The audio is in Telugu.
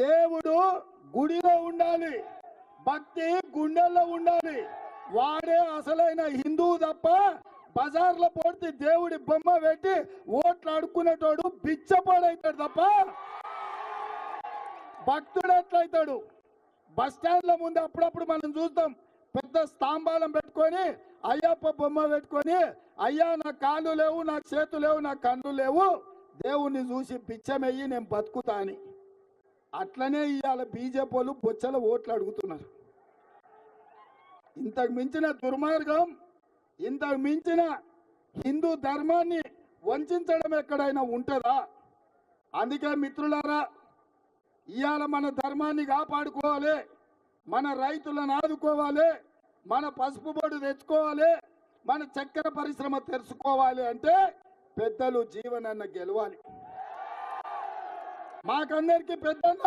దేవుడు గుడిలో ఉండాలి, భక్తి గుండెల్లో ఉండాలి. వాడే అసలైన హిందువు తప్ప బజార్లో పోతే దేవుడి బొమ్మ పెట్టి ఓట్లు అడుక్కునేటోడు బిచ్చపాడైతాడు తప్ప భక్తుడు ఎట్లయితాడు? బస్ స్టాండ్ల ముందు అప్పుడప్పుడు మనం చూస్తాం, పెద్ద స్తంభాలం పెట్టుకొని అయ్యప్ప బొమ్మ పెట్టుకొని, అయ్యా నా కాళ్ళు లేవు, నా చేతులు లేవు, నా కళ్ళు లేవు, దేవుణ్ణి చూసి బిచ్చమెయ్యి నేను బతుకుతా అని. అట్లనే ఇవాళ బీజేపీ వాళ్ళు బొచ్చల ఓట్లు అడుగుతున్నారు. ఇంతకు మించిన దుర్మార్గం, ఇంతకు మించిన హిందూ ధర్మాన్ని వంచడం ఎక్కడైనా ఉంటుందా? అందుకే మిత్రులారా, ఇవాళ మన ధర్మాన్ని కాపాడుకోవాలి, మన రైతులను ఆదుకోవాలి, మన పసుపు బొడ్డు తెచ్చుకోవాలి, మన చక్కెర పరిశ్రమ తెరుచుకోవాలి అంటే పెద్దలు జీవనన్న గెలవాలి. మాకందరికీ పెద్దన్న